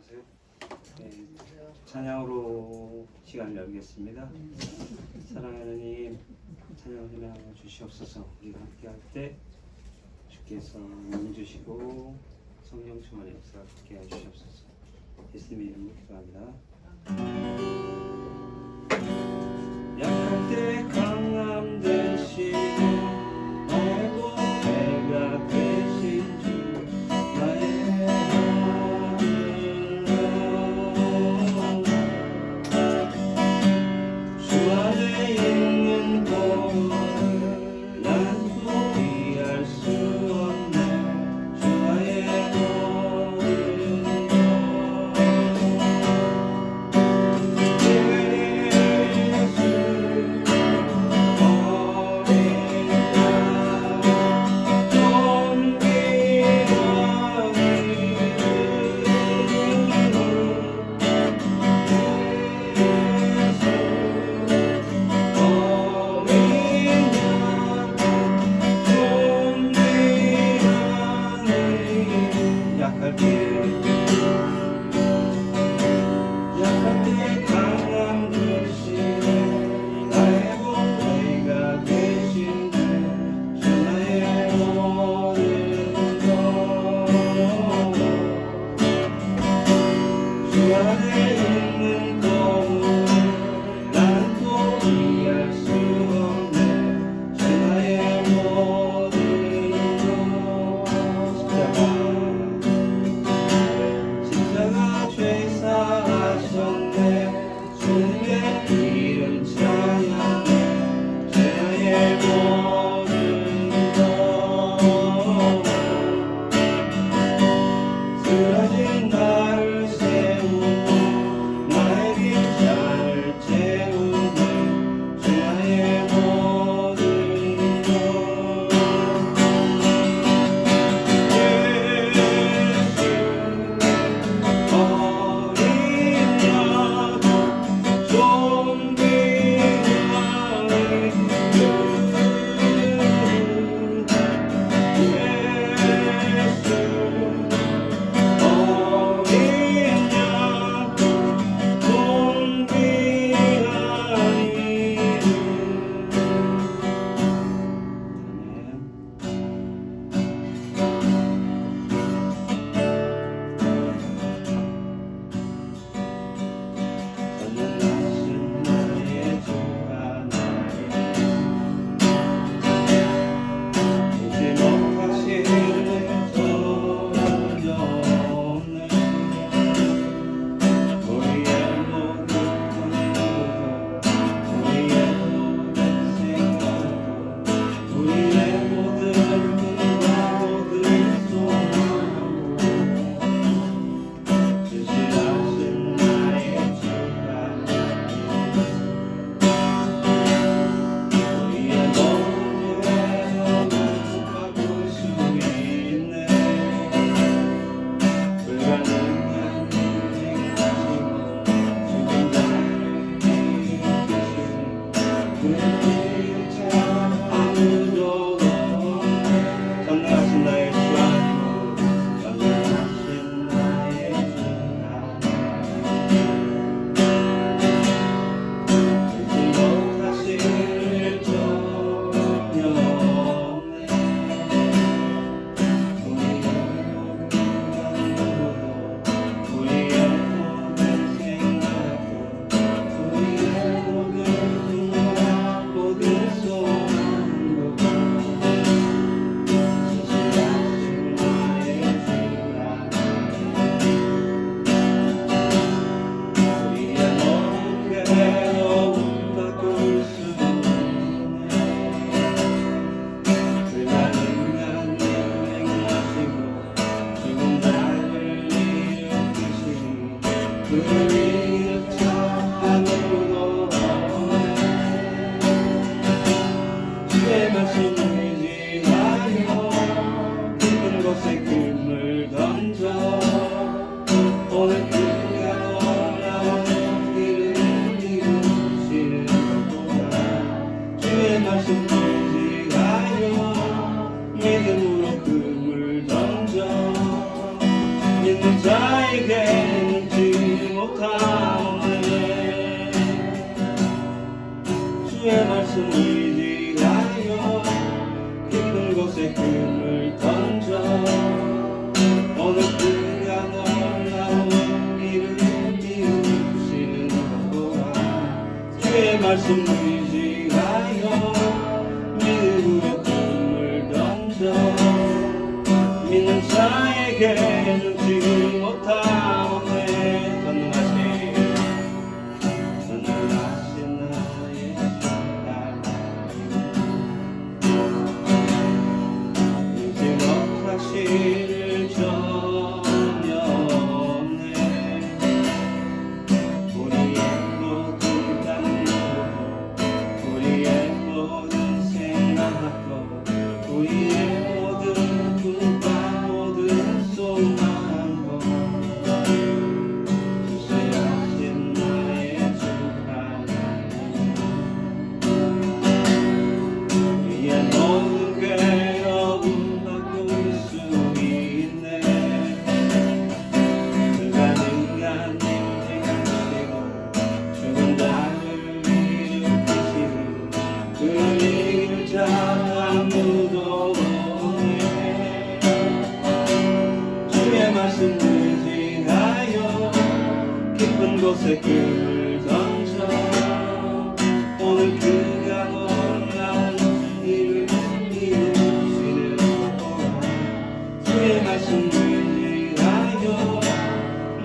안녕하세요. 네, 찬양으로 시간을 열겠습니다. 사랑하는 하나님, 찬양을 진행하여 주시옵소서. 우리가 함께할 때 주께서 문 주시고 성령 충만의 역사를 함께 해 주시옵소서. 예수님의 이름으로 기도합니다. 약할 때 강함 되시고 나의 보배가 되신 주 나의 주 안에 있는 보혈을 난 포기할 수 없네. 주 나의 보혈 나에게 눈치 못함없네. 전능하신 나의 하나님, 잊지 못하실 전혀 없네. 우리의 모든 감동, 우리의 모든 생각도, 우리의 모든 꿈과 모든 소망도 주시하신 나의 주 하나님, 이의 모든 괴로움 바꿀 수 있네. 불가능한 일을 하시고 죽은 자를 일으키시고 그 일을 자 아무도 없네. 주의 말씀을 지하여 깊은 곳에 끈을 던져 오늘 그가 놀라운 일을 이루시는 거라. 주의 말씀을 지하여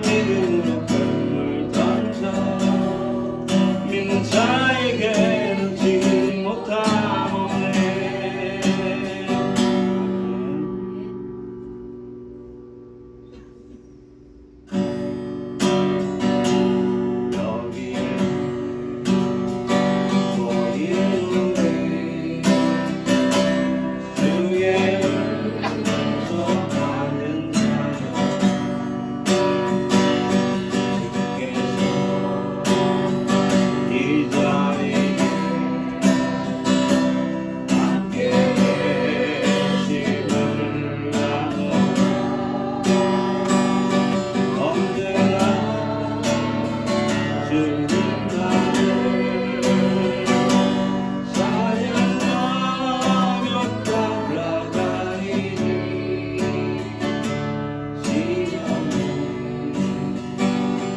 믿음으로 끈을 던져 믿는 자에게 눈치 못함 없네. 여기에 보이는 주의 소망하는 자여, 주께서 이 자리에 함께 계심을 알아. 언제나 주님 나를 사랑하며 따라가리니 시험을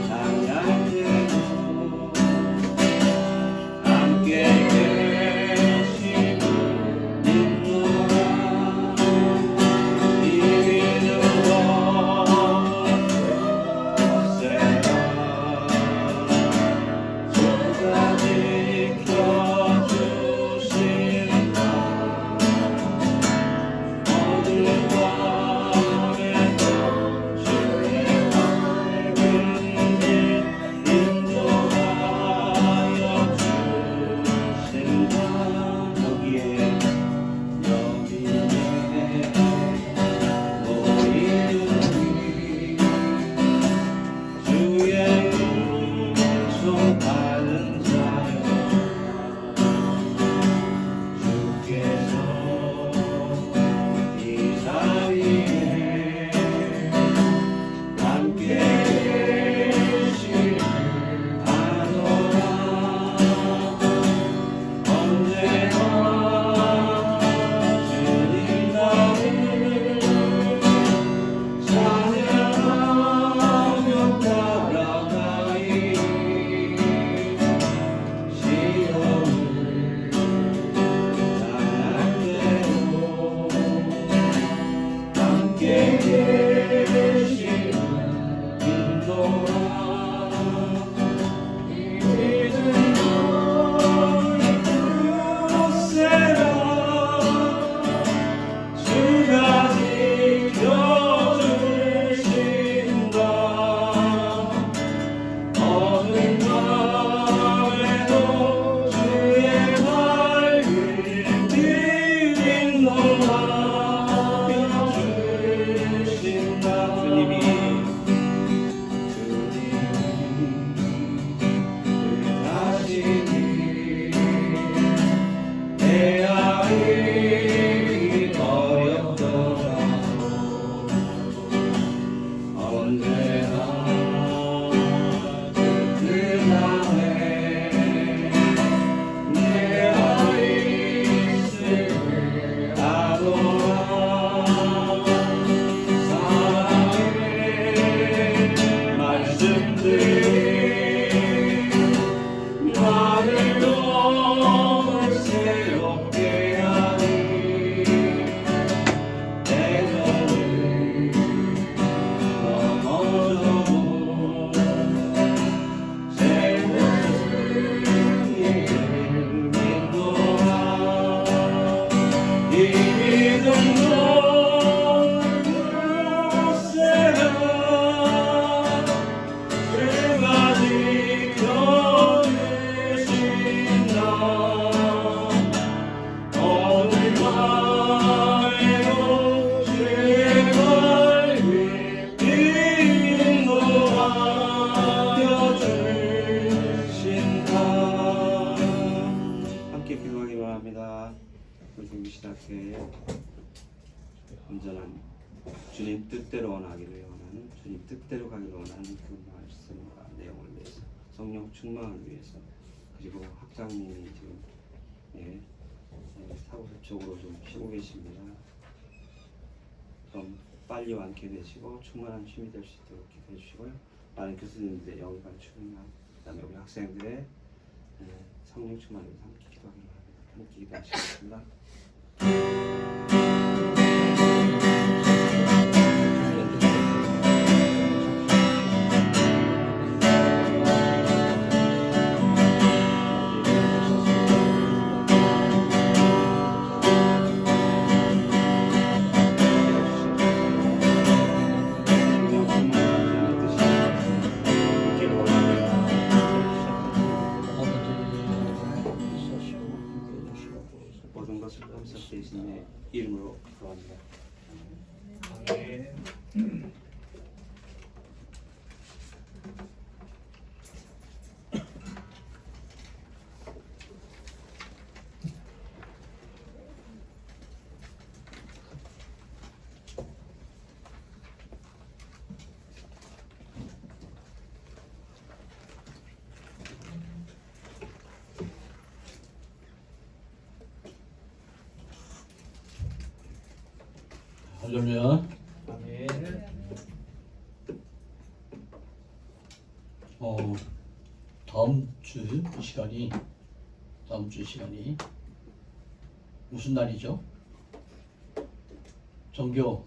당할 때도 함께 계심을 믿노라. 이 믿음으로 세라. 주가 지켜주신다. 모든 밤에도 주의 밝은 길 인도하여 주신다. 여기에 모이는 주의 은총 받은 자여, 주께서 이 자리에 함께 계심을 아노라. 언제나 주님 나를 찬양하며 따라가리니 시험을 당할 때도 함께 계심을 믿노라. 이 믿음을 굳세라. 주가 지켜주신다. 어느 밤에도 주의 밝은 길 인도하여 주신다. 주님이 하시니 헤아리기 어렵더라도 언제나 그날에 내 아이 있을 아노라. 시작해 온전한 주님 뜻대로 원하기를 원하는 주님 뜻대로 가기를 원하는 그 말씀과 내용을 위해서 성령 충만을 위해서 그리고 학장님이 지금 사고적으로 좀 쉬고 계십니다. 좀 빨리 완쾌되시고 충만한 쉼이 될 수 있도록 기도해 주시고요. 많은 교수님들의 영이 간추나 그다음에 우리 학생들의 성령 충만을 위해서 함께 기도하기로 합니다. 함께 기도하시겠습니다. 모든 것을 감사케 하시는 이름으로 기도합니다. 아멘. 할렐루야. 아멘. 다음 주 시간이 무슨 날이죠? 종교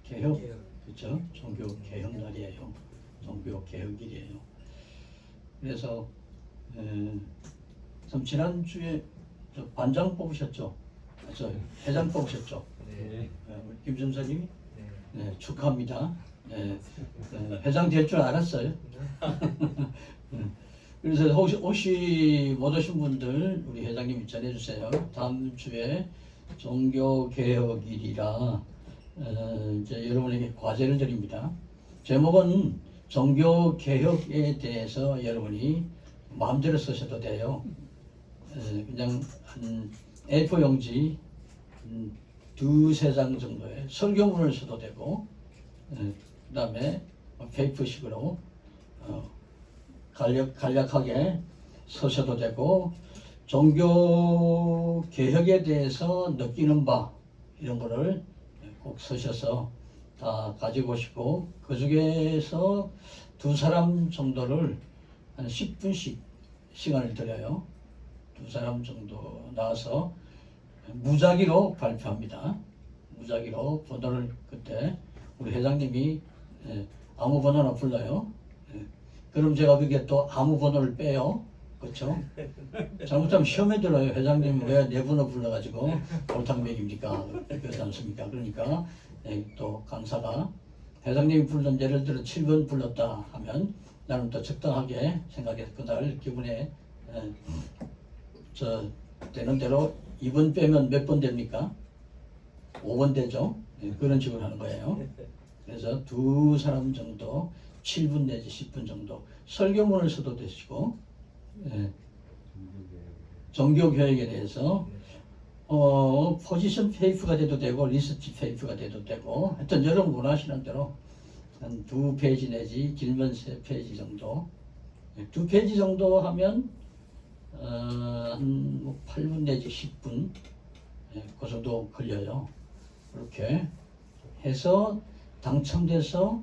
개혁, 그렇죠? 종교 개혁 날이에요. 종교 개혁일이에요. 그래서 지난 주에 반장 뽑으셨죠? 저 회장 뽑으셨죠? 네. 우리 김 전사님이 네. 네, 축하합니다. 네, 회장 될 줄 알았어요. 그래서 혹시 못 오신 분들 우리 회장님이 전해주세요. 다음 주에 종교개혁일이라 이제 여러분에게 과제를 드립니다. 제목은 종교개혁에 대해서 여러분이 마음대로 쓰셔도 돼요. 그냥 한 A4 용지 두세 장 정도의 설교문을 써도 되고, 그 다음에 페이퍼식으로 간략하게 쓰셔도 되고, 종교 개혁에 대해서 느끼는 바 이런 거를 꼭 쓰셔서 다 가지고 오시고, 그 중에서 두 사람 정도를 한 10분씩 시간을 드려요. 두 사람 정도 나와서 무작위로 발표합니다. 무작위로 번호를 그때 우리 회장님이 아무 번호나 불러요. 그럼 제가 그게 또 아무 번호를 빼요. 그렇죠? 잘못하면 시험에 들어요. 회장님 왜 내 번호 불러가지고 옳다는 얘기입니까? 그렇지 않습니까? 그러니까 또 강사가 회장님이 불른 예를 들어 7번 불렀다 하면 나는 또 적당하게 생각해서 그날 기분에 되는 대로 2번 빼면 몇 번 됩니까? 5번 되죠? 그런 식으로 하는 거예요. 그래서 두 사람 정도 7분 내지 10분 정도 설교문을 써도 되시고, 종교교육에 대해서 포지션 페이프가 돼도 되고 리서치 페이프가 돼도 되고, 하여튼 여러분 원하시는 대로 한 2페이지 내지 길면 3페이지 정도, 2페이지 정도 하면 한 8분 내지 10분 그 정도 걸려요. 그렇게 해서 당첨돼서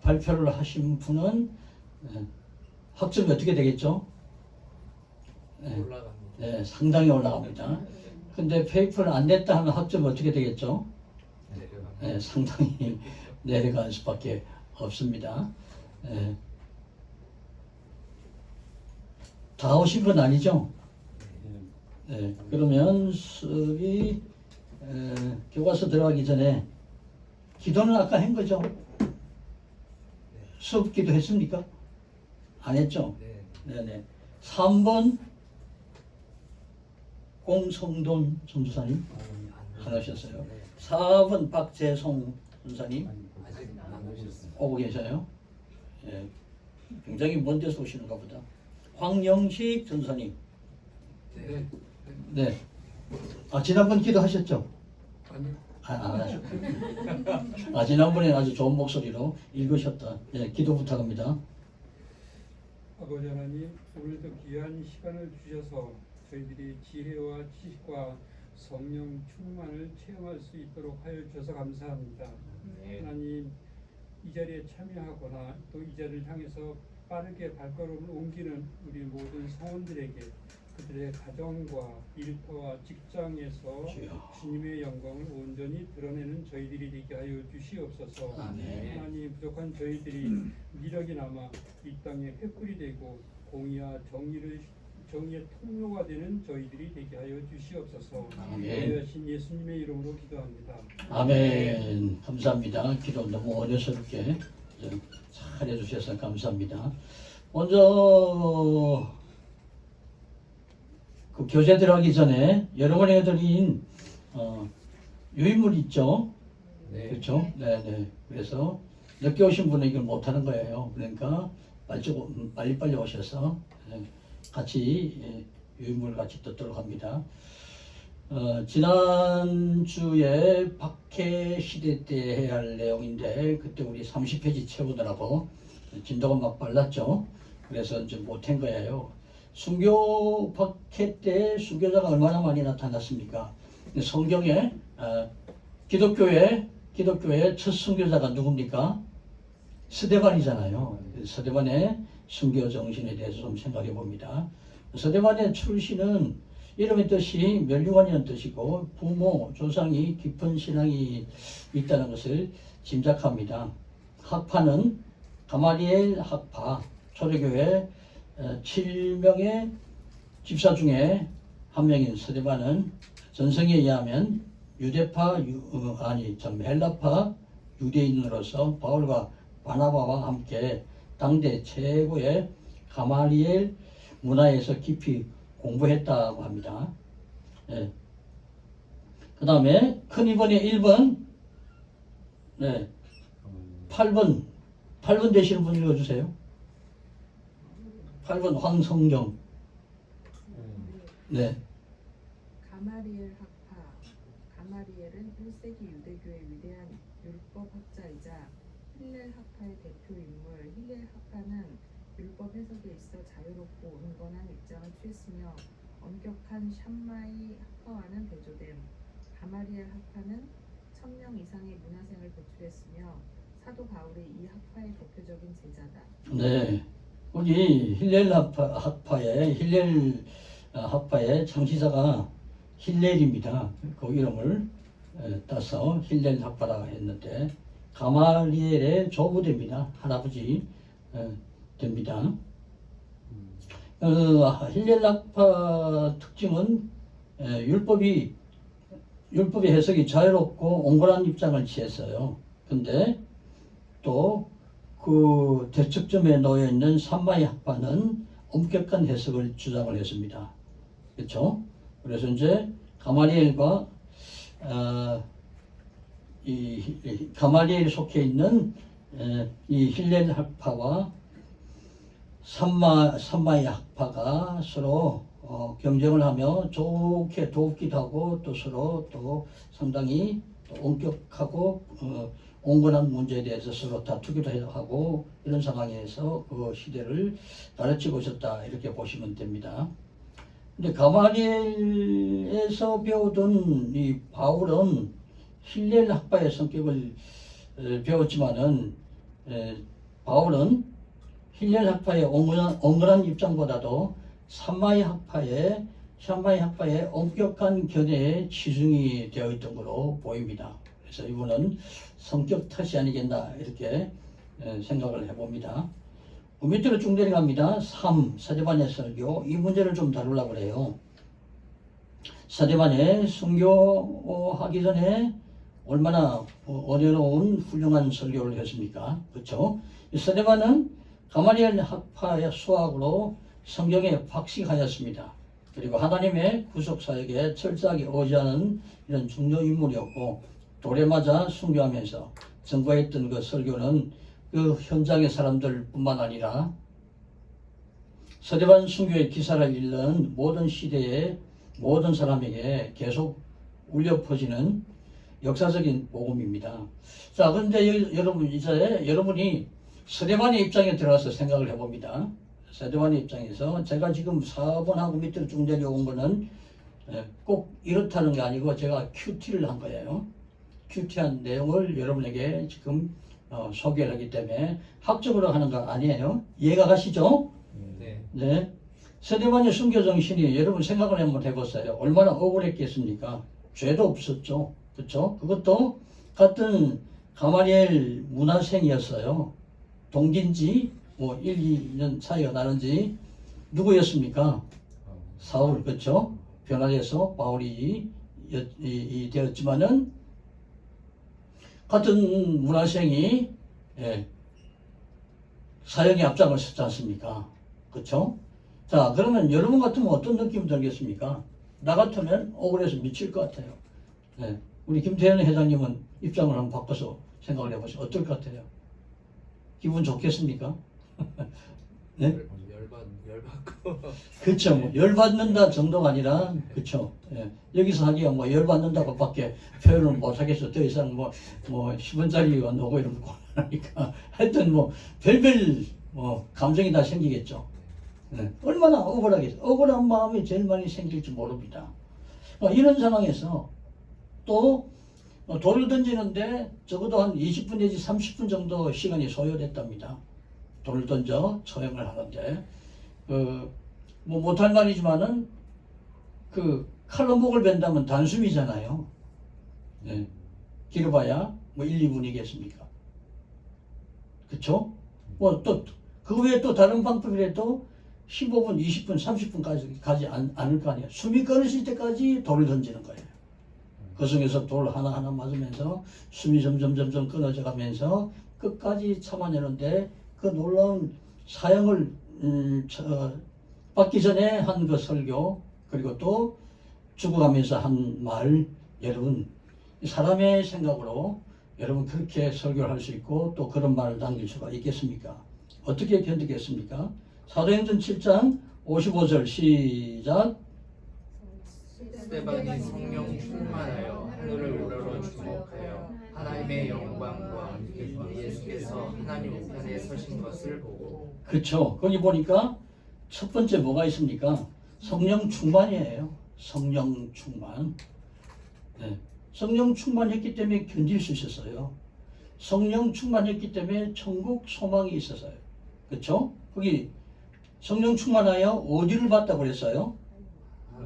발표를 하신 분은 학점이 어떻게 되겠죠? 올라갑니다. 네, 상당히 올라갑니다. 근데 페이퍼를 안 냈다 하면 학점이 어떻게 되겠죠? 내려갑니다. 상당히 내려갈 수밖에 없습니다. 다 오신 건 아니죠? 그러면 수업이 교과서 들어가기 전에 기도는 아까 한 거죠? 수업 기도 했습니까? 안 했죠? 네네. 3번 공성돈 전도사님 안 오셨어요. 4번 박재송 전사님 아직 안 오셨습니다. 오고 계셔요. 굉장히 먼 데서 오시는가 보다. 황영식 전사님. 네. 네. 지난번 기도하셨죠? 아니요. 안 하셨고. 지난번에 아주 좋은 목소리로 읽으셨다. 예, 기도 부탁합니다. 아버지 하나님, 오늘도 귀한 시간을 주셔서 저희들이 지혜와 지식과 성령 충만을 체험할 수 있도록 하여 주셔서 감사합니다. 하나님, 이 자리에 참여하거나 또 이 자리를 향해서 빠르게 발걸음을 옮기는 우리 모든 성원들에게 그들의 가정과 일터와 직장에서 주여. 주님의 영광을 온전히 드러내는 저희들이 되게 하여 주시옵소서. 아멘. 하나님, 부족한 저희들이 미력이 남아 이 땅에 횃불이 되고 공의와 정의의 통로가 되는 저희들이 되게 하여 주시옵소서. 아멘. 여신 예수님의 이름으로 기도합니다. 아멘. 감사합니다. 기도 너무 어려스럽게 잘 해주셔서 감사합니다. 먼저 그 교재 들어가기 전에 여러분에게 드린 유인물 있죠? 네. 그렇죠? 네네. 그래서 늦게 오신 분은 이걸 못하는 거예요. 그러니까 빨리 오셔서 같이 유인물 같이 듣도록 합니다. 지난주에 박해 시대 때 해야 할 내용인데 그때 우리 30페이지 채우느라고 진도가 막 빨랐죠. 그래서 이제 못한 거예요. 순교 박해 때 순교자가 얼마나 많이 나타났습니까? 성경에 기독교의 첫 순교자가 누굽니까? 스데반이잖아요. 스데반의 순교 정신에 대해서 좀 생각해 봅니다. 스데반의 출신은 이름의 뜻이 멸류관이라는 뜻이고 부모, 조상이 깊은 신앙이 있다는 것을 짐작합니다. 학파는 가마리엘 학파, 초대교회 7명의 집사 중에 한 명인 스데반은 전성에 의하면 헬라파 유대인으로서 바울과 바나바와 함께 당대 최고의 가마리엘 문화에서 깊이 공부했다고 합니다. 그 다음에 큰 2번에 1번, 8번 되시는 분 읽어주세요. 8번 황성정. 네. 가마리엘 학파. 가마리엘은 1세기 유대교의 위대한 율법학자이자 힐렐 학파의 대표 인물. 힐렐 학파는 율법 해석에 있어 자유롭고 온건한 입장을 취했으며 엄격한 샴마이 학파와는 대조됨. 가마리엘 학파는 1000명 이상의 문화생을 배출했으며 사도 바울이 이 학파의 대표적인 제자다. 네. 우리 힐렐 학파의 창시자가 힐렐입니다. 그 이름을 따서 힐렐 학파라고 했는데 가마리엘의 조부됩니다. 할아버지 됩니다. 힐렐 학파 특징은 율법의 해석이 자유롭고 온건한 입장을 취했어요. 근데 또 그 대척점에 놓여 있는 산마이 학파는 엄격한 해석을 주장을 했습니다. 그렇죠? 그래서 이제 가마리엘과 가마리엘 속해 있는 이 힐렐 학파와 산마이 학파가 서로 경쟁을 하며 좋게 돕기도 하고 또 서로 또 상당히 또 엄격하고 온건한 문제에 대해서 서로 다투기도 하고 이런 상황에서 그 시대를 가르치고 있었다 이렇게 보시면 됩니다. 근데 가마리엘에서 배우던 이 바울은 힐렐 학파의 성격을 배웠지만은 바울은 힐렐 학파의 온건한 입장보다도 샴마이 학파의 엄격한 견해에 치중이 되어 있던 것으로 보입니다. 그래서 이분은 성격 탓이 아니겠나 이렇게 생각을 해봅니다. 밑으로 쭉 내려갑니다. 3. 스데반의 설교. 이 문제를 좀 다루려고 그래요. 스데반의 순교하기 전에 얼마나 어려운 훌륭한 설교를 했습니까? 그렇죠? 스데반은 가마리엘 학파의 수학으로 성경에 박식하였습니다. 그리고 하나님의 구속사역에 철저하게 의지하는 이런 중요 인물이었고 돌에 맞아 순교하면서 증거했던 그 설교는 그 현장의 사람들 뿐만 아니라 스데반 순교의 기사를 읽는 모든 시대의 모든 사람에게 계속 울려 퍼지는 역사적인 복음입니다. 자, 그런데 여러분 이제 여러분이 스데반의 입장에 들어가서 생각을 해봅니다. 스데반의 입장에서 제가 지금 4번하고 밑으로 쭉 내려온 거는 꼭 이렇다는 게 아니고 제가 큐티를 한 거예요. 큐티한 내용을 여러분에게 지금 소개를 하기 때문에 학적으로 하는 거 아니에요. 이해가 가시죠? 네. 네. 스데반의 순교 정신이 여러분 생각을 한번 해보세요. 얼마나 억울했겠습니까? 죄도 없었죠. 그렇죠? 그것도 같은 가마리엘 문화생이었어요. 동기인지 뭐 1, 2년 차이가 나는지 누구였습니까? 사울, 그렇죠? 변화돼서 바울이 되었지만은 같은 문화생이 사역에 앞장을 섰지 않습니까? 그렇죠? 자, 그러면 여러분 같으면 어떤 느낌이 들겠습니까? 나 같으면 억울해서 미칠 것 같아요. 네. 우리 김태현 회장님은 입장을 한번 바꿔서 생각을 해보세요. 어떨 것 같아요? 기분 좋겠습니까? 네? 열받고. 그렇죠. 뭐 열받는다 정도가 아니라, 그렇죠. 예. 여기서 하기가 뭐 열받는다고 밖에 표현을 못 하겠어. 더 이상 뭐 10원짜리가 나오고 이러면 곤란하니까. 하여튼 뭐 별별 감정이 다 생기겠죠. 예. 얼마나 억울하겠어. 억울한 마음이 제일 많이 생길지 모릅니다. 이런 상황에서 또 돌을 던지는데 적어도 한 20분 내지 30분 정도 시간이 소요됐답니다. 돌을 던져 처형을 하는데 뭐 못할 말이지만은 칼로 목을 벤다면 단숨이잖아요. 네. 길어봐야 뭐 1, 2분이겠습니까? 그쵸? 뭐 또 그 외에 또 다른 방법이라도 15분, 20분, 30분까지 가지 않을 거 아니에요. 숨이 끊어질 때까지 돌을 던지는 거예요. 그 속에서 돌 하나하나 맞으면서 숨이 점점 끊어져 가면서 끝까지 참아내는데 그 놀라운 사형을 받기 전에 한 그 설교, 그리고 또 죽어가면서 한 말, 여러분 사람의 생각으로 여러분 그렇게 설교를 할 수 있고 또 그런 말을 남길 수가 있겠습니까? 어떻게 견디겠습니까? 사도행전 7장 55절 시작. 스데반이 성령 충만하여 하늘을 우러러 주목하여 하나님의 영광과 예수께서 하나님 우편에 서신 것을 보고. 그렇죠. 거기 보니까 첫 번째 뭐가 있습니까? 성령 충만이에요. 성령 충만. 네. 성령 충만했기 때문에 견딜 수 있었어요. 성령 충만했기 때문에 천국 소망이 있었어요. 그렇죠? 거기 성령 충만하여 어디를 봤다고 그랬어요?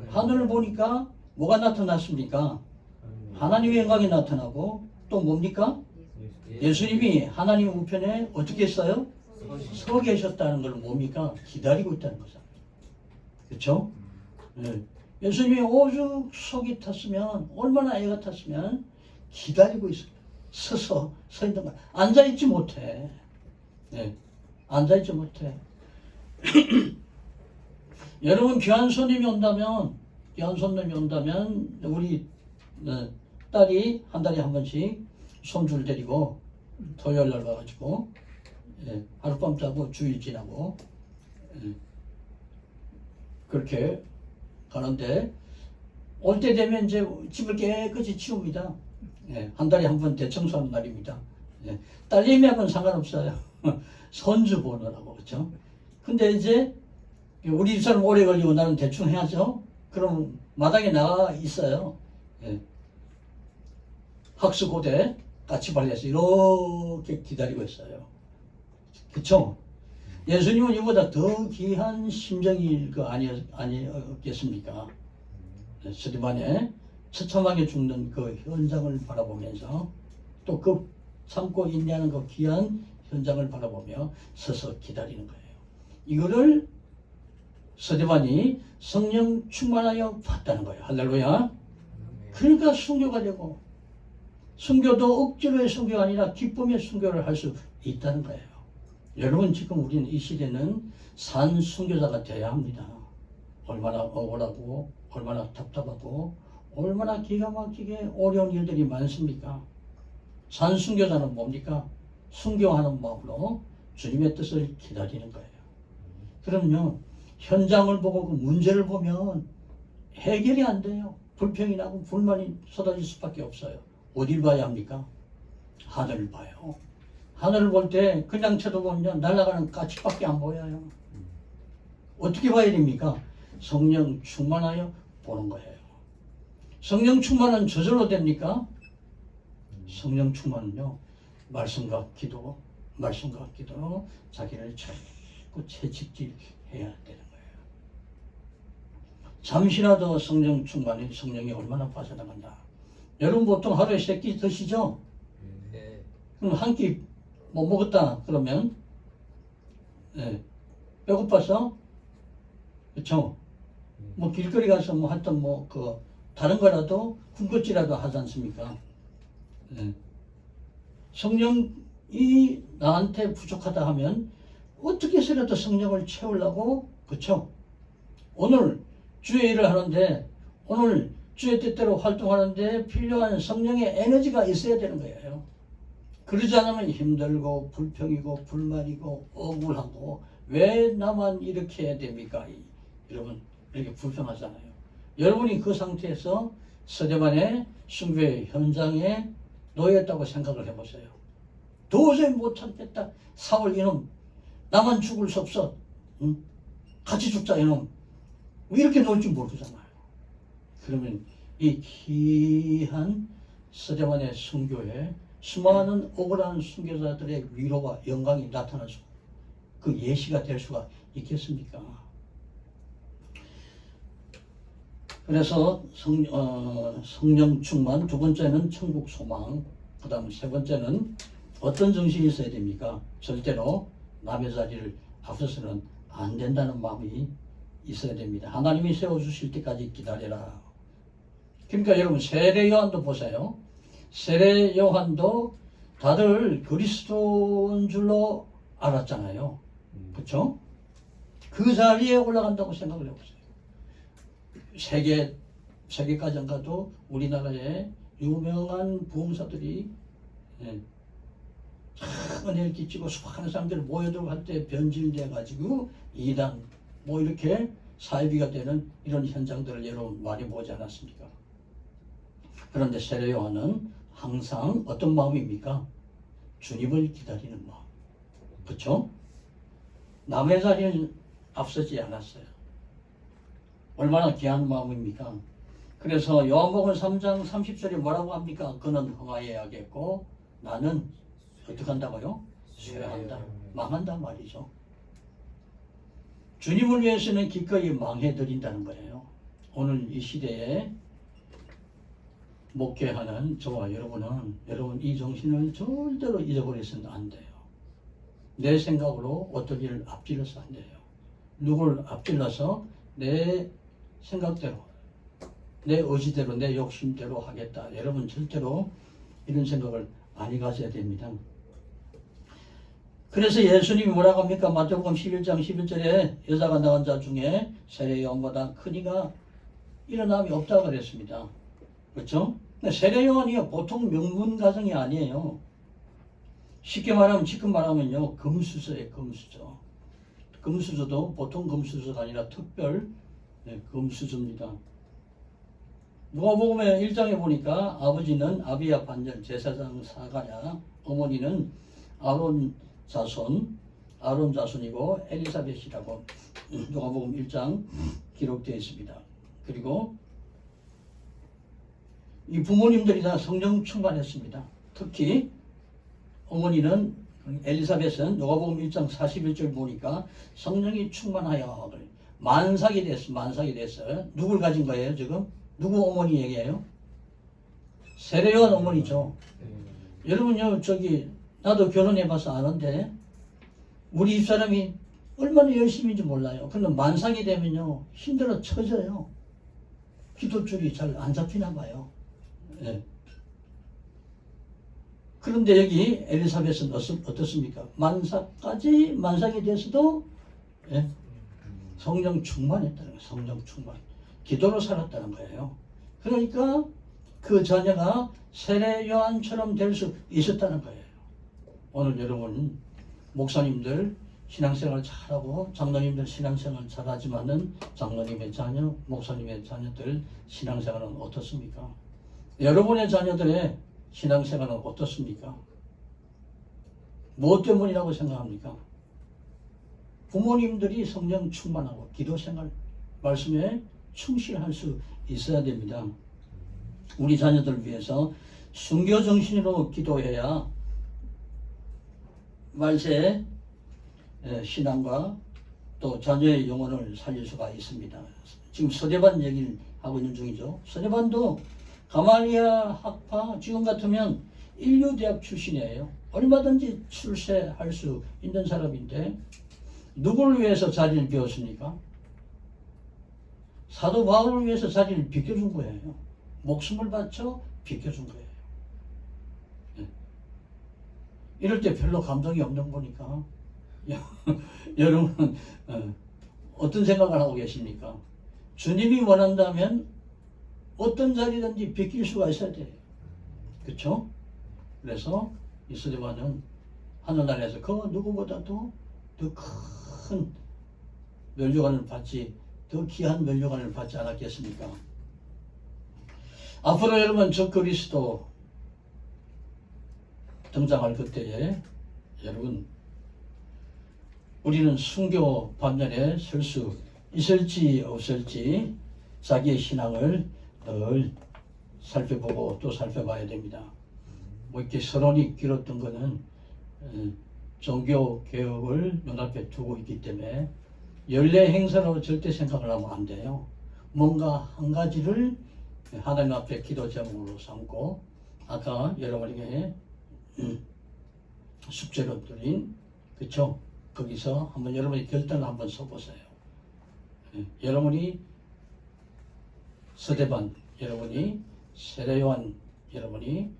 하늘을 보니까 뭐가 나타났습니까? 하나님의 영광이 나타나고 또 뭡니까? 예수님이 하나님 우편에 어떻게 했어요? 서 계셨다는 걸 뭡니까? 기다리고 있다는 거죠. 그렇죠? 네. 예수님이 오죽 속이 탔으면 얼마나 애가 탔으면 기다리고 있어요. 서 있는 거야. 앉아있지 못해. 네. 앉아있지 못해. 여러분 귀한 손님이 온다면 우리 딸이 한 달에 한 번씩 손주를 데리고 토요일 날 와가지고 하룻밤 자고 주일 지나고 그렇게 가는데 올 때 되면 이제 집을 깨끗이 치웁니다. 한 달에 한 번 대청소하는 날입니다. 딸님하고는 상관없어요. 손주 보느라고 그렇죠. 근데 이제 우리 집사람 오래 걸리고 나는 대충 해야죠. 그럼 마당에 나가 있어요. 학수고대 까치발레에서 이렇게 기다리고 있어요. 그쵸? 예수님은 이보다 더 귀한 심정일 거 아니었겠습니까? 스데반의 처참하게 죽는 그 현장을 바라보면서 또 그 참고 인내하는 그 귀한 현장을 바라보며 서서 기다리는 거예요. 이거를 스데반이 성령 충만하여 봤다는 거예요. 할렐루야. 그러니까 순교가 되고, 순교도 억지로의 순교가 아니라 기쁨의 순교를 할 수 있다는 거예요. 여러분 지금 우리는 이 시대는 산 순교자가 되어야 합니다. 얼마나 억울하고 얼마나 답답하고 얼마나 기가 막히게 어려운 일들이 많습니까? 산 순교자는 뭡니까? 순교하는 마음으로 주님의 뜻을 기다리는 거예요. 그럼요, 현장을 보고 그 문제를 보면 해결이 안 돼요. 불평이 나고 불만이 쏟아질 수밖에 없어요. 어딜 봐야 합니까? 하늘을 봐요. 하늘을 볼 때 그냥 쳐다보면 날아가는 까치밖에 안 보여요. 어떻게 봐야 됩니까? 성령 충만하여 보는 거예요. 성령 충만은 저절로 됩니까? 성령 충만은요, 말씀과 기도, 자기를 자꾸 채찍질해야 되는 거예요. 잠시라도 성령 충만이 성령이 얼마나 빠져나간다. 여러분 보통 하루에 3끼 드시죠? 네. 그럼 한 끼 못 먹었다 그러면 배고파서 그렇죠? 뭐 길거리 가서 뭐 하여튼 뭐 그 다른 거라도 군것질이라도 하지 않습니까? 성령이 나한테 부족하다 하면 어떻게 해서라도 성령을 채우려고 그렇죠? 오늘 주의 일을 하는데 오늘 주의 뜻대로 활동하는데 필요한 성령의 에너지가 있어야 되는 거예요. 그러지 않으면 힘들고 불평이고 불만이고 억울하고 왜 나만 이렇게 해야 됩니까? 여러분 이렇게 불평하잖아요. 여러분이 그 상태에서 서대반의 숭배 현장에 놓였다고 생각을 해보세요. 도저히 못 참겠다. 사울 이놈 나만 죽을 수 없어. 응? 같이 죽자 이놈. 이렇게 놓을 줄 모르잖아요. 그러면 이 귀한 서대반의 순교에 수많은 억울한 순교자들의 위로와 영광이 나타날 수, 그 예시가 될 수가 있겠습니까? 그래서 성령 충만, 두 번째는 천국 소망, 그 다음 세 번째는 어떤 정신이 있어야 됩니까? 절대로 남의 자리를 앞서서는 안 된다는 마음이 있어야 됩니다. 하나님이 세워주실 때까지 기다려라. 그러니까 여러분 세례 요한도 보세요. 세례 요한도 다들 그리스도인 줄로 알았잖아요. 그렇죠? 그 자리에 올라간다고 생각을 해보세요. 세계까지 안 가도 우리나라에 유명한 부흥사들이 은혜를 끼치고 수많은 사람들이 모여들고 할 때 변질돼 가지고 이단 뭐 이렇게 사이비가 되는 이런 현장들을 여러분 많이 보지 않았습니까? 그런데 세례 요한은 항상 어떤 마음입니까? 주님을 기다리는 마음. 그렇죠? 남의 자리는 앞서지 않았어요. 얼마나 귀한 마음입니까? 그래서 요한복음 3장 30절에 뭐라고 합니까? 그는 흥하여야겠고 나는 어떻게 한다고요? 쇠한다. 망한다 말이죠. 주님을 위해서는 기꺼이 망해드린다는 거예요. 오늘 이 시대에 목회하는 저와 여러분 이 정신을 절대로 잊어버려서는 안 돼요. 내 생각으로 어떤 일을 앞질러서 안 돼요. 누구를 앞질러서 내 생각대로, 내 의지대로, 내 욕심대로 하겠다. 여러분 절대로 이런 생각을 많이 가져야 됩니다. 그래서 예수님이 뭐라고 합니까? 마태복음 11장 11절에 여자가 낳은 자 중에 세례 요한보다 큰 이가 일어남이 없다고 그랬습니다. 그렇죠? 세례 요한이 보통 명문 가정이 아니에요. 쉽게 말하면 지금 말하면요 금수저예요. 금수저. 금수저도 보통 금수저가 아니라 특별 금수저입니다. 누가복음의 1장에 보니까 아버지는 아비야 반전 제사장 사가랴, 어머니는 아론 자손이고 엘리사벳이라고 누가복음 1장 기록되어 있습니다. 그리고 이 부모님들이 다 성령 충만했습니다. 특히 어머니는 엘리사벳은 누가복음 1장 41절 보니까 성령이 충만하여 만삭이 됐어요. 누굴 가진 거예요 지금? 누구 어머니 얘기예요? 세례 요한 어머니죠. 여러분요 나도 결혼해봐서 아는데 우리 집사람이 얼마나 열심인지 몰라요. 그런데 만삭이 되면요 힘들어 처져요. 기도줄이 잘 안 잡히나 봐요. 그런데 여기 엘리사벳은 어떻습니까? 만삭이 돼서도 성령 충만했다는 거예요. 성령 충만. 기도로 살았다는 거예요. 그러니까 그 자녀가 세례 요한처럼 될 수 있었다는 거예요. 오늘 여러분 목사님들 신앙생활 잘하고 장로님들 신앙생활 잘하지만은 장로님의 자녀, 목사님의 자녀들 신앙생활은 어떻습니까? 여러분의 자녀들의 신앙생활은 어떻습니까? 무엇 때문이라고 생각합니까? 부모님들이 성령 충만하고 기도생활, 말씀에 충실할 수 있어야 됩니다. 우리 자녀들을 위해서 순교 정신으로 기도해야 말세에 신앙과 또 자녀의 영혼을 살릴 수가 있습니다. 지금 서대반 얘기를 하고 있는 중이죠. 서대반도 가말리아 학파 지금 같으면 인류대학 출신이에요. 얼마든지 출세할 수 있는 사람인데 누구를 위해서 자리를 비웠습니까? 사도 바울을 위해서 자리를 비켜준 거예요. 목숨을 바쳐 비켜준 거예요. 이럴 때 별로 감동이 없는 거니까 여러분은 어떤 생각을 하고 계십니까? 주님이 원한다면 어떤 자리든지 비킬 수가 있어야 돼요. 그렇죠? 그래서 이 스데반은 하늘나라에서 그 누구보다도 더 큰 면류관을 받지, 더 귀한 면류관을 받지 않았겠습니까? 앞으로 여러분 저 그리스도 등장할 그때에 여러분 우리는 순교 반열에 설 수 있을지 없을지 자기의 신앙을 늘 살펴보고 또 살펴봐야 됩니다. 뭐 이렇게 서론이 길었던 거는 종교 개혁을 눈앞에 두고 있기 때문에 연례 행사로 절대 생각을 하면 안 돼요. 뭔가 한 가지를 하나님 앞에 기도 제목으로 삼고 아까 여러분에게 숙제로 드린 그쵸? 거기서 한번 여러분이 결단을 한번 써보세요. 여러분이 서대반, 여러분이 세례요한, 여러분이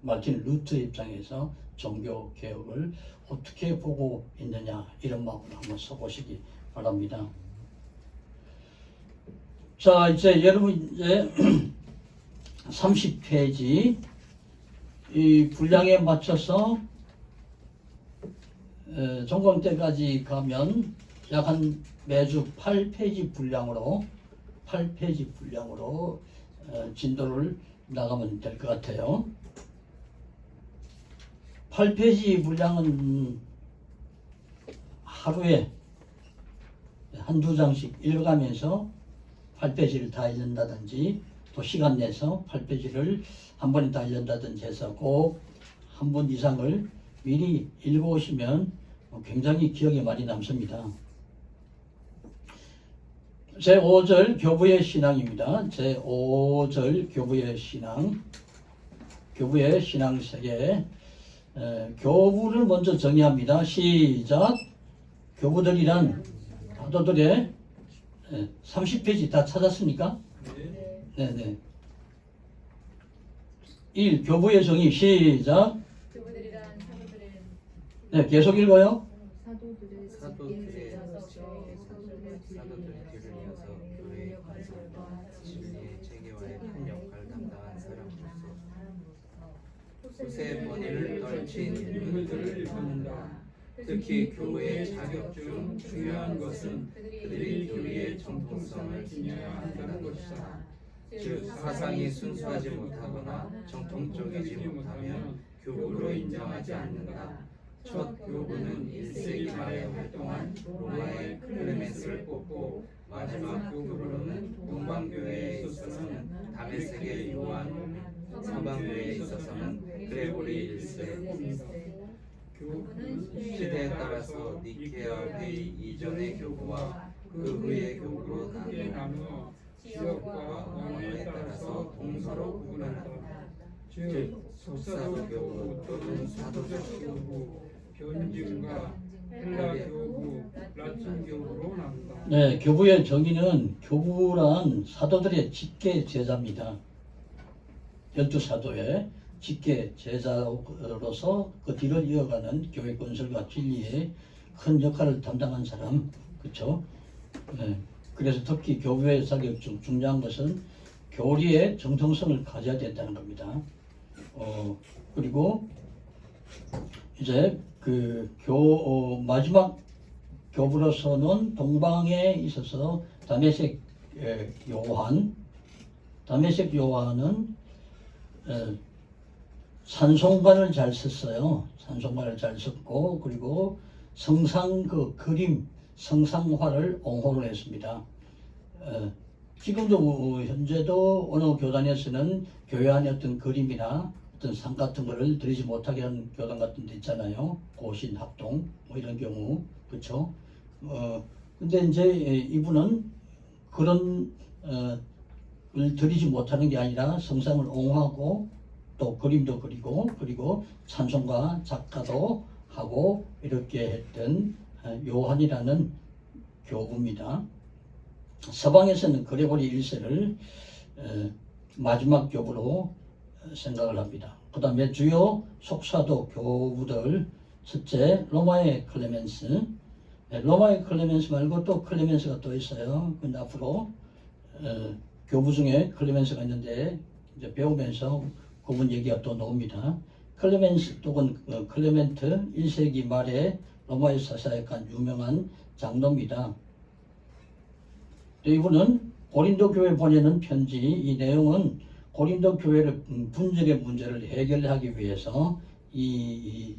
마틴 루터 입장에서 종교 개혁을 어떻게 보고 있느냐 이런 마음으로 한번 써보시기 바랍니다. 자 이제 여러분 이제 30페이지 이 분량에 맞춰서 종강 때까지 가면 약 한 매주 8페이지 분량으로 진도를 나가면 될 것 같아요. 8페이지 분량은 하루에 한두 장씩 읽어가면서 8페이지를 다 읽는다든지 또 시간 내서 8페이지를 한 번에 다 읽는다든지 해서 꼭 한 번 이상을 미리 읽어오시면 굉장히 기억에 많이 남습니다. 제5절 교부의 신앙입니다. 제5절 교부의 신앙, 교부의 신앙세계. 교부를 먼저 정의합니다. 시작. 교부들이란 사도들의 30페이지 다 찾았습니까? 네네. 1. 교부의 정의 시작. 교부들이란 사도들의 네, 계속 읽어요. 사도들의 사도들의 뒤를 이어서 교회의 건설과 진리의 체계화에 큰 역할을 담당한 사람으로서 후세 번뇌를 떨친 인물들을 보는다. 특히 교회의 자격 중 중요한 것은 그들이 교리의 정통성을 지녀야 한다는 것이다. 즉 사상이 순수하지 못하거나 정통적이지 못하면 교부로 인정하지 않는다. 첫 교부는 1세기 말에 활동한 로마의 클레멘스를 뽑고 마지막 교부로는 동방교회에 있어서는 다메섹의 요한, 서방교회에 있어서는 그레고리 1세. 교부는 시대에 따라서 니케아 회의 이전의 교부와 그 후의 교부로 나누어 지역과 언어에 따라서 동서로 구분한다. 즉 속사도 교부 또는 사도적 교부, 변증과 헬라 교부, 라틴 교부로 나눈다. 네, 교부의 정의는 교부란 사도들의 직계 제자입니다. 12사도의 직계 제자로서 그 뒤를 이어가는 교회 건설과 진리에 큰 역할을 담당한 사람, 그렇죠? 네, 그래서 특히 교부의 자격 중 중요한 것은 교리의 정통성을 가져야 된다는 겁니다. 그리고 이제 마지막 교부로서는 동방에 있어서 다메섹 요한은 찬송가를 잘 썼어요. 찬송가를 잘 썼고, 그리고 그림 성상화를 옹호를 했습니다. 지금도 현재도 어느 교단에서는 교회 안에 어떤 그림이나 어떤 상 같은 거를 드리지 못하게 하는 교단 같은 데 있잖아요. 고신, 합동 뭐 이런 경우, 그렇죠? 근데 이제 이분은 그런 을 드리지 못하는 게 아니라 성상을 옹호하고 또 그림도 그리고 찬송가 작가도 하고 이렇게 했던 요한이라는 교부입니다. 서방에서는 그레고리 1세를 마지막 교부로 생각을 합니다. 그 다음에 주요 속사도 교부들, 첫째 로마의 클레멘스, 로마의 클레멘스 말고 또 클레멘스가 또 있어요. 근데 앞으로 교부 중에 클레멘스가 있는데 이제 배우면서 그분 얘기가 또 나옵니다. 클레멘스 또는 클레멘트 1세기 말에 로마에서 사역한 유명한 장로입니다. 또 이분은 고린도 교회 보내는 편지, 이 내용은 고린도 교회를 분열의 문제를 해결하기 위해서 이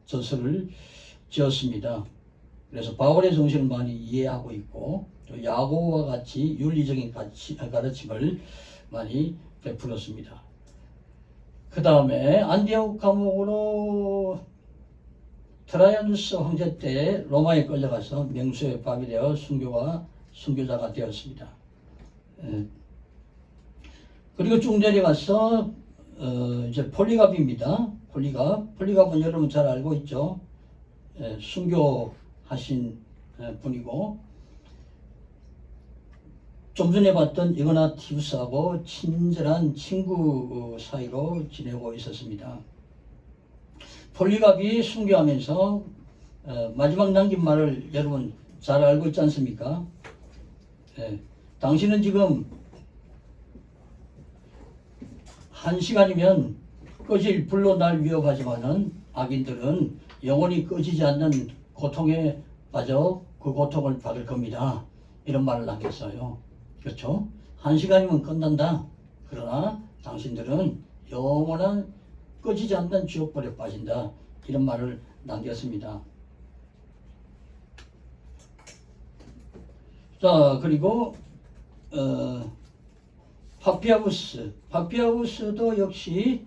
저서를 지었습니다. 그래서 바울의 정신을 많이 이해하고 있고 또 야고와 같이 윤리적인 가르침을 많이 베풀었습니다. 그 다음에 안디옥 감옥으로 트라이아누스 황제 때 로마에 끌려가서 명수의 밥이 되어 순교자가 되었습니다. 그리고 쭉 내려가서 이제 폴리갑입니다. 폴리갑은 여러분 잘 알고 있죠. 순교하신 분이고 좀 전에 봤던 이그나티우스하고 친절한 친구 사이로 지내고 있었습니다. 폴리갑이 순교하면서 마지막 남긴 말을 여러분 잘 알고 있지 않습니까? 당신은 지금 1시간이면 꺼질 불로 날 위협하지만은 악인들은 영원히 꺼지지 않는 고통에 빠져 그 고통을 받을 겁니다. 이런 말을 남겼어요. 그렇죠? 1시간이면 끝난다. 그러나 당신들은 영원한 꺼지지 않는 지옥불에 빠진다. 이런 말을 남겼습니다. 자, 그리고 파피아부스도 역시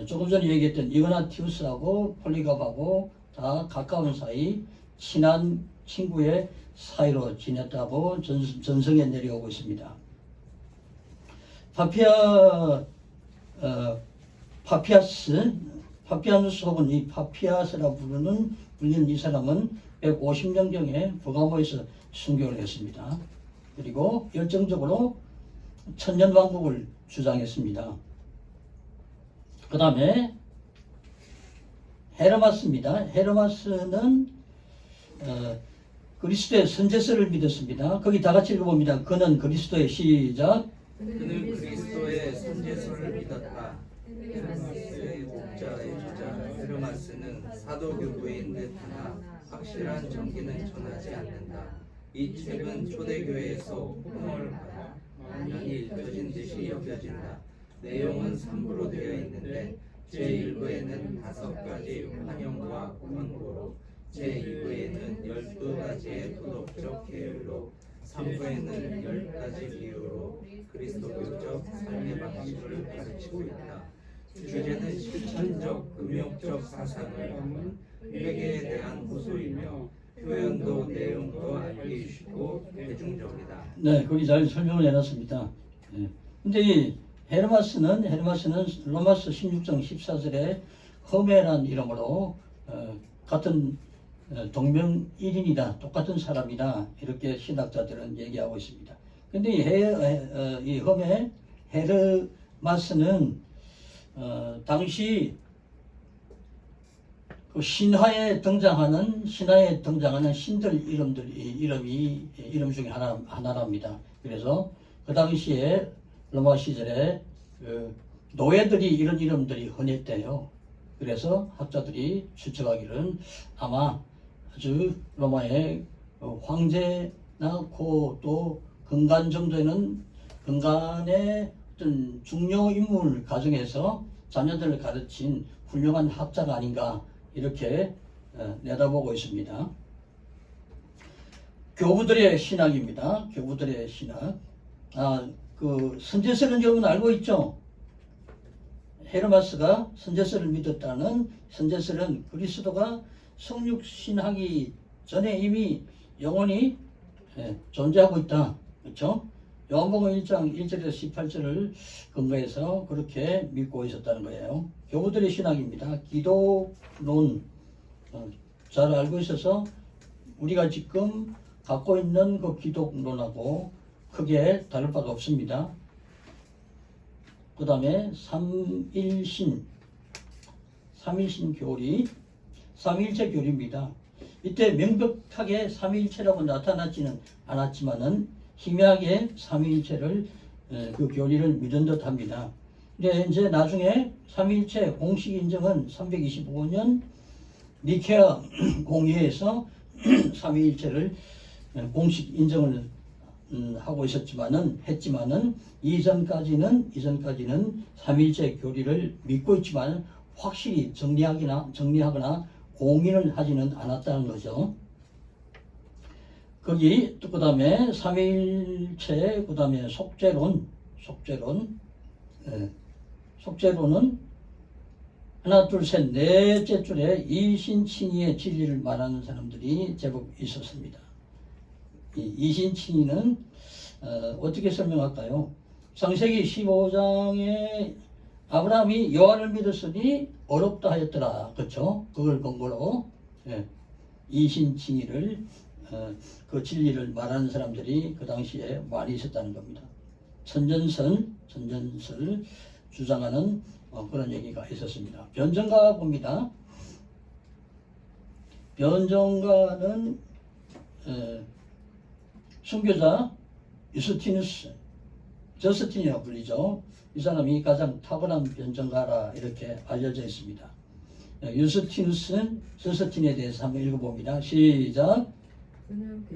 조금 전에 얘기했던 이그나티우스하고 폴리갑하고 다 가까운 사이, 친한 친구의 사이로 지냈다고 전성에 내려오고 있습니다. 파피아누스 혹은 이 파피아스라 불리는 이 사람은 150년경에 버가모에서 순교를 했습니다. 그리고 열정적으로 천년왕국을 주장했습니다. 그 다음에 헤르마스입니다. 헤르마스는 그리스도의 선제서를 믿었습니다. 거기 다 같이 읽어봅니다. 그는 그리스도의 시작. 그는 그리스도의 선제서를 믿었다. 헤르마스의 목자의 주자 헤르마스는 사도교부인 듯 하나 확실한 정기는 전하지 않는다. 이 책은 초대교회에서 호평을 받아 많이 읽혀진 듯이 여겨진다. 내용은 3부로 되어 있는데 제1부에는 5가지 환영과 권고로, 제2부에는 12가지의 도덕적 계율로, 3부에는 10가지 비유로 그리스도교적 삶의 방식을 가르치고 있다. 주제는 실천적, 금욕적 사상을 담은 회개에 대한 호소이며 표현도 내용도 알기 쉽고 대중적이다. 네, 거기 잘 설명을 해놨습니다. 근데 이 헤르마스는 로마서 16장 14절에 허메란 이름으로 같은 동명일인이다, 똑같은 사람이다, 이렇게 신학자들은 얘기하고 있습니다. 근데 이 헤르마스는 당시 그 신화에 등장하는 신들 이름 중에 하나랍니다. 그래서 그 당시에 로마 시절에 그 노예들이 이런 이름들이 흔했대요. 그래서 학자들이 추측하기는 아마 아주 로마의 황제나 또 근간 정도에는 근간의 어떤 중요 인물 가정에서 자녀들을 가르친 훌륭한 학자가 아닌가 이렇게 내다보고 있습니다. 교부들의 신학입니다. 교부들의 신학. 그 선제설은 여러분 알고 있죠? 헤르마스가 선제설을 믿었다는 선제설은 그리스도가 성육신하기 전에 이미 영원히 존재하고 있다. 그렇죠? 요한복음 1장 1절에서 18절을 근거해서 그렇게 믿고 있었다는 거예요. 교부들의 신학입니다. 기독론 잘 알고 있어서 우리가 지금 갖고 있는 그 기독론하고 크게 다를 바가 없습니다. 그 다음에 삼일신 교리, 삼위일체 교리입니다. 이때 명백하게 삼위일체라고 나타나지는 않았지만은 희미하게 삼위일체를 그 교리를 믿은 듯합니다. 근데 이제 나중에 삼위일체 공식 인정은 325년 니케아 공의회에서 삼위일체를 공식 인정을 하고 했지만은 이전까지는 삼위일체 교리를 믿고 있지만 확실히 정리하거나 공인을 하지는 않았다는 거죠. 거기 또 그다음에 삼위일체 그다음에 속죄론은 하나 둘 셋 넷째 줄에 이신칭의의 진리를 말하는 사람들이 제법 있었습니다. 이 이신칭의는 어떻게 설명할까요? 창세기 15장에 아브라함이 여호와를 믿었으니 어렵다 하였더라. 그렇죠? 그걸 근거로 이신칭의를 그 진리를 말하는 사람들이 그 당시에 많이 있었다는 겁니다. 선전설 주장하는 그런 얘기가 있었습니다. 변정가 봅니다. 변정가는 순교자 유스티누스, 저스틴이라고 불리죠. 이 사람이 가장 탁월한 변정가라 이렇게 알려져 있습니다. 유스티누스, 저스틴에 대해서 한번 읽어봅니다. 시작. 그는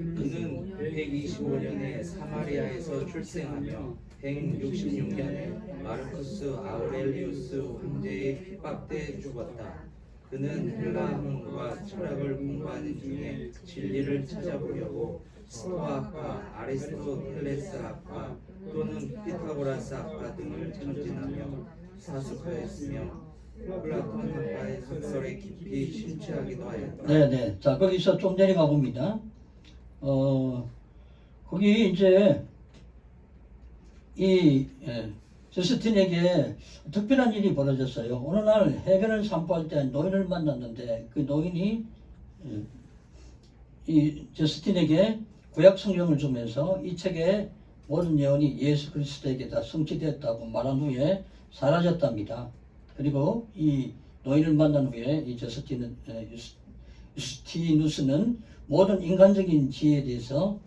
125년에 사마리아에서 출생하며 166년에 마르쿠스 아우렐리우스 황제의 핍박 때 죽었다. 그는 헬라문과 철학을 공부하는 중에 진리를 찾아보려고 스토아과 아리스토텔레스학과 또는 피타고라스 학과 등을 전진하며 사수하였으며 플라톤 학파의 속설에 깊이 심취하기도 하였다. 네네. 자, 거기서 좀 내려가 봅니다. 거기 이제 이 저스틴에게 특별한 일이 벌어졌어요. 어느 날 해변을散歩할 때 노인을 만났는데 그 노인이 이 저스틴에게 구약 성경을 주면서 이 책의 모든 예언이 예수 그리스도에게 다 성취되었다고 말한 후에 사라졌답니다. 그리고 이 노인을 만난 후에 이 유스티누스는 모든 인간적인 지혜에 대해서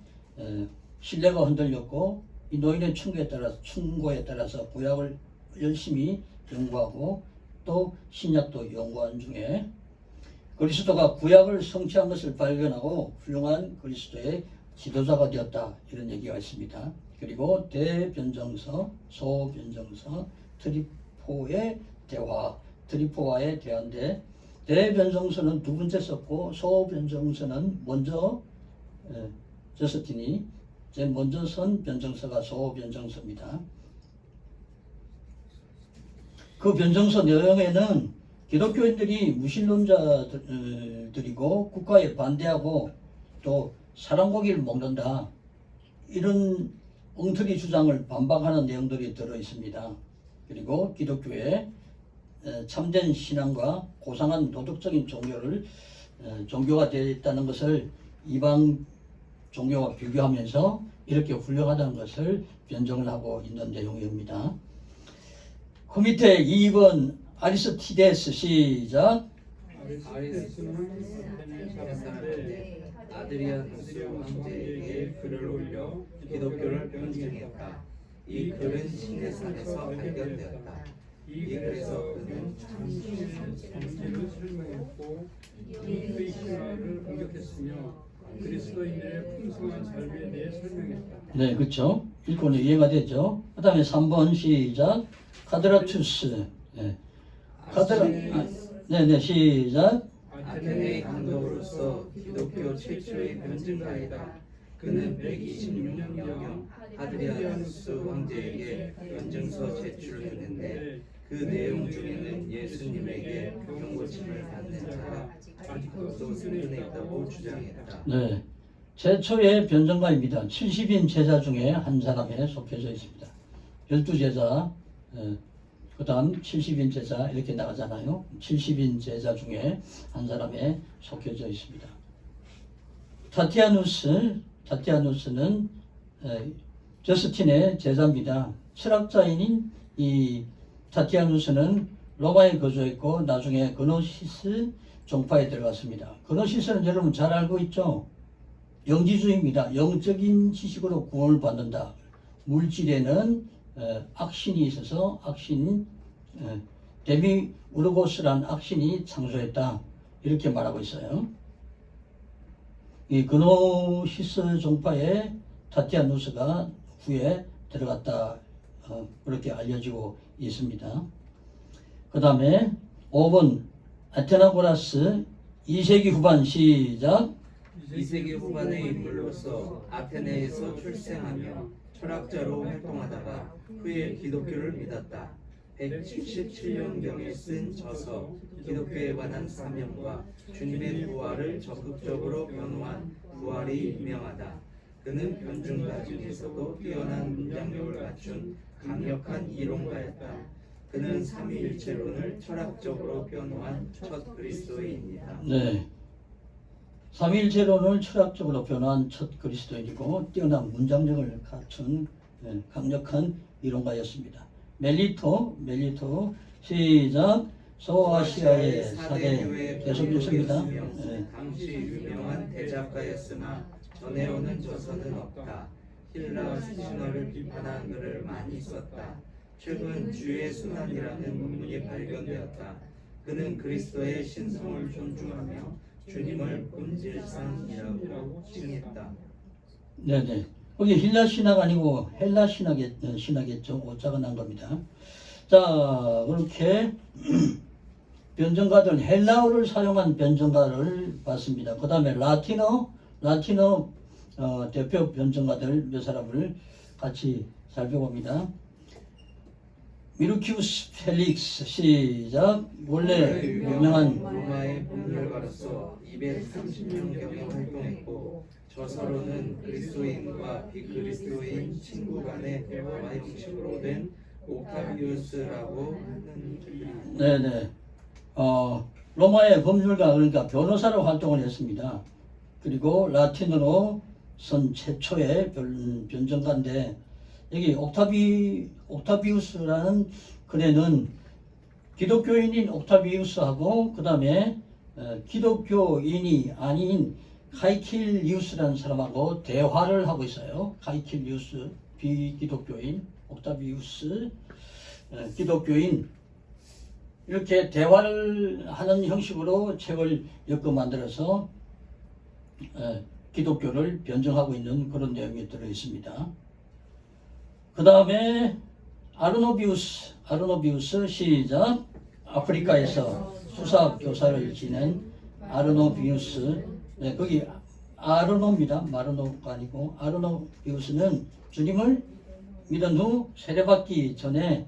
신뢰가 흔들렸고 이 노인의 충고에 따라서 구약을 열심히 연구하고 또 신약도 연구한 중에 그리스도가 구약을 성취한 것을 발견하고 훌륭한 그리스도의 지도자가 되었다 이런 얘기가 있습니다. 그리고 대변정서, 소변정서, 트리포와의 대화인데 대변정서는 두 번째 썼고 소변정서는 먼저 저스틴이 제일 먼저 쓴 변정서가 소변정서입니다. 그 변정서 내용에는 기독교인들이 무신론자들이고 국가에 반대하고 또 사람고기를 먹는다 이런 엉터리 주장을 반박하는 내용들이 들어 있습니다. 그리고 기독교의 참된 신앙과 고상한 도덕적인 종교가 되어 있다는 것을 이방 종교와 비교하면서 이렇게 훌륭하다는 것을 변정을 하고 있는 내용입니다. 그 밑에 2번 아리스티데스 시작. 아리스토텔레스는 사람들의 아드리아누스 황제에게 글을 올려 기독교를 변증했다. 이 글은 시내산에서 발견되었다. 이 글에서 그는 참신의 정체를 설명했고 기독교의 신화를 공격했으며 그리스도인들의 풍성한 삶에 대해 설명했다. 네, 그렇죠. 읽고는 이해가 되죠. 그 다음에 3번 시작. 카드라투스. 네. 네네, 시작. 아테네의 감독으로서 기독교 최초의 변증가이다. 그는 126년경 하드리아누스 황제에게 변증서 제출했는데 그 내용 중에는 예수님에게 병고침을 받는 자가 아직도 생존해 있다고 주장했다. 네. 최초의 변증가입니다. 70인 제자 중에 한 사람에 속해져 있습니다. 12제자, 그 다음 70인 제자 이렇게 나가잖아요. 70인 제자 중에 한 사람에 속해져 있습니다. 타티아누스는 저스틴의 제자입니다. 철학자인 이 타티아누스는 로마에 거주했고 나중에 그노시스 종파에 들어갔습니다. 그노시스는 여러분 잘 알고 있죠? 영지주의입니다. 영적인 지식으로 구원을 받는다. 물질에는 악신이 있어서 데미우르고스란 악신이 창조했다. 이렇게 말하고 있어요. 이 그노시스 종파에 타티아누스가 후에 들어갔다. 그렇게 알려지고 있습니다. 그 다음에 5번 아테나고라스 2세기 후반 시작. 2세기 후반의 인물로서 아테네에서 출생하며 철학자로 활동하다가 후에 기독교를 믿었다. 177년경에 쓴 저서 기독교에 관한 사명과 주님의 부활을 적극적으로 변호한 부활이 유명하다. 그는 변증가 중에서도 뛰어난 문장력을 갖춘 강력한 이론가였다. 그는 삼위일체론을 철학적으로 변호한 첫 그리스도인이다. 네. 삼위일체론을 철학적으로 변화한 첫 그리스도인이고 뛰어난 문장력을 갖춘 강력한 이론가였습니다. 멜리토 시작. 소아시아의 4대 계속 읽습니다. 당시 유명한 대작가였으나 전해오는 저서는 없다. 힐라 신화를 비판한 글을 많이 썼다. 최근 주의 순환이라는 논문이 발견되었다. 그는 그리스도의 신성을 존중하며 주님을 본질상이라고 칭했다. 네네. 거기 힐라 신학 아니고 헬라 신학겠죠. 오자가 난 겁니다. 자, 그렇게 변증가들 헬라어를 사용한 변증가를 봤습니다. 그 다음에 라틴어 대표 변증가들 몇 사람을 같이 살펴봅니다. 미루키우스 펠릭스 시작. 원래 유명한 로마의 법률가로서 230년경에 활동했고 저서로는 그리스도인과 비그리스도인 친구 간의 대화 형식으로 된 옥타비우스라고 하는 네네. 로마의 법률가 그러니까 변호사로 활동을 했습니다. 그리고 라틴어로 선 최초의 변증가인데 여기 옥타비우스라는 글에는 기독교인인 옥타비우스하고 그 다음에 기독교인이 아닌 카이킬리우스라는 사람하고 대화를 하고 있어요. 카이킬리우스 비기독교인, 옥타비우스 기독교인 이렇게 대화를 하는 형식으로 책을 엮어 만들어서 기독교를 변증하고 있는 그런 내용이 들어 있습니다. 그 다음에 아르노비우스 시작. 아프리카에서 수사 교사를 지낸 아르노비우스. 네, 거기 아르노입니다. 마르노가 아니고 아르노비우스는 주님을 믿은 후 세례받기 전에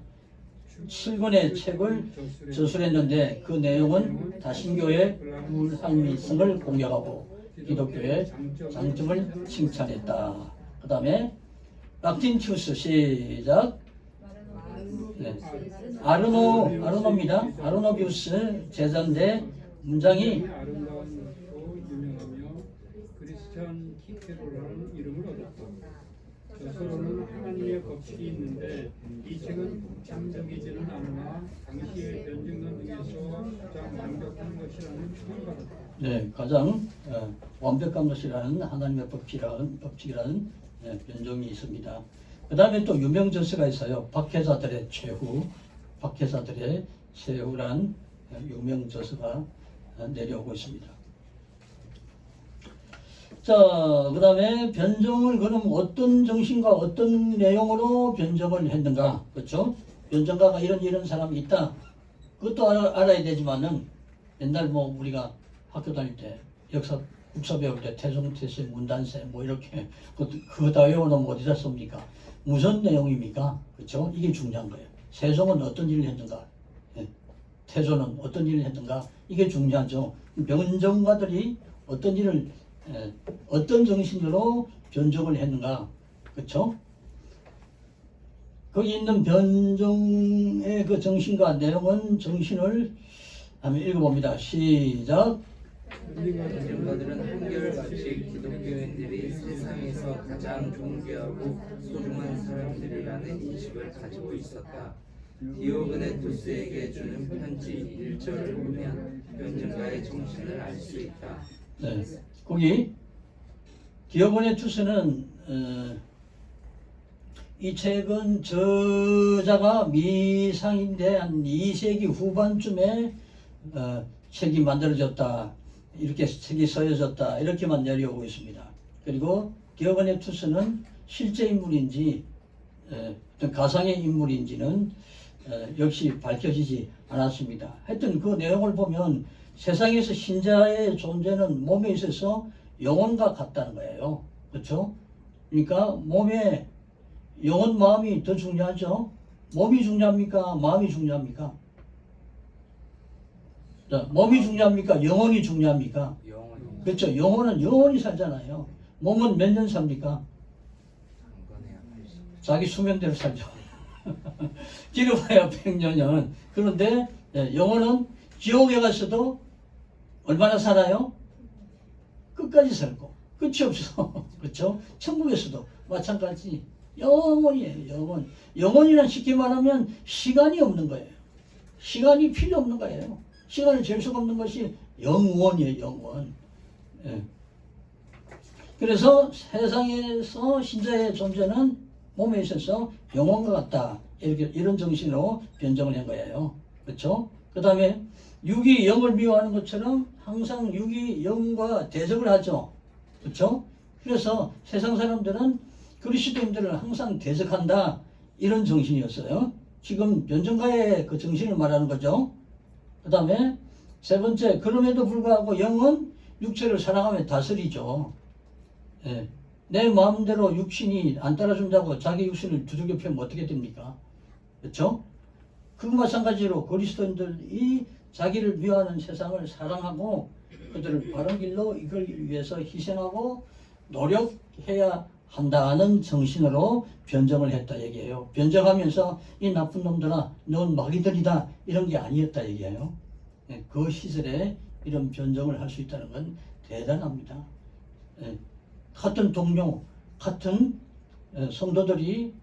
7권의 책을 저술했는데 그 내용은 다신교의 불합리성을 공격하고 기독교의 장점을 칭찬했다. 그 다음에 락틴티우스 시작. 네. 아르노입니다. 아르노비우스 제자인데 문장이 아름다운 것으로 유명하며 크리스찬 키케로라는 이름을 얻었다. 저서로는 하나님의 법칙이 있는데 이 책은 복잡적이지는 않으나 당시의 변증론 중에서 가장 완벽한 것이라는 평을 받았다. 네, 가장 완벽한 것이라는 하나님의 법칙이라는 변종이 있습니다. 그 다음에 또 유명 저서가 있어요. 박해자들의 최후 박해자들의 세후란 유명 저서가 내려오고 있습니다. 자, 그 다음에 변정을 그럼 어떤 정신과 어떤 내용으로 변정을 했는가? 그렇죠? 변정가가 이런 사람이 있다. 그것도 알아야 되지만은 옛날 뭐 우리가 학교 다닐 때 역사 국사 배울 때 태종태세 문단세 뭐 이렇게 그거 다 외워놓으면 어디다 씁니까? 무슨 내용입니까? 그렇죠? 이게 중요한 거예요. 세종은 어떤 일을 했는가? 태조는 어떤 일을 했는가? 이게 중요하죠. 변정가들이 어떤 일을 어떤 정신으로 변정을 했는가? 그렇죠? 거기 있는 변정의 그 정신과 내용은 정신을 한번 읽어봅니다. 시작. 변정가들은 한결같이 기독교인들이 세상에서 가장 존귀하고 소중한 사람들이라는 인식을 가지고 있었다. 디오그네토스에게 주는 편지 1절을 보면 변정가의 정신을 알 수 있다. 네, 거기 디오그네투스는 이 책은 저자가 미상인데 한 2세기 후반쯤에 책이 만들어졌다. 이렇게 책이 써여졌다. 이렇게만 내려오고 있습니다. 그리고 디오그네투스는 실제 인물인지 어떤 가상의 인물인지는 역시 밝혀지지 않았습니다. 하여튼 그 내용을 보면 세상에서 신자의 존재는 몸에 있어서 영혼과 같다는 거예요. 그렇죠? 그러니까 몸에 영혼, 마음이 더 중요하죠. 몸이 중요합니까? 마음이 중요합니까? 자, 몸이 중요합니까? 영혼이 중요합니까? 영원히 그렇죠. 영혼은 영원히 살잖아요. 몸은 몇 년 삽니까? 강건해야 80. 자기 수명대로 살죠. 길어봐야 100년은. 그런데 영혼은 지옥에 갔어도 얼마나 살아요? 끝까지 살고 끝이 없어. 그렇죠? 천국에서도 마찬가지. 영원이에요. 영원. 영원이란 쉽게 말하면 시간이 없는 거예요. 시간이 필요 없는 거예요. 시간을 잴 수가 없는 것이 영원이에요. 영원. 예. 그래서 세상에서 신자의 존재는 몸에 있어서 영혼과 같다. 이런 정신으로 변정을 한 거예요. 그렇죠? 그 다음에 육이 영을 미워하는 것처럼 항상 육이 영과 대적을 하죠. 그렇죠? 그래서 세상 사람들은 그리스도인들을 항상 대적한다. 이런 정신이었어요. 지금 변정가의 그 정신을 말하는 거죠. 그 다음에 세 번째, 그럼에도 불구하고 영은 육체를 사랑하며 다스리죠. 예. 내 마음대로 육신이 안 따라준다고 자기 육신을 두들겨 패면 어떻게 됩니까? 그렇죠? 그 마찬가지로 그리스도인들이 자기를 미워하는 세상을 사랑하고 그들을 바른 길로 이끌기 위해서 희생하고 노력해야 한다는 정신으로 변정을 했다 얘기예요. 변정하면서 이 나쁜 놈들아, 넌 마귀들이다 이런 게 아니었다 얘기예요. 그 시절에 이런 변정을 할 수 있다는 건 대단합니다. 같은 동료, 같은 성도들이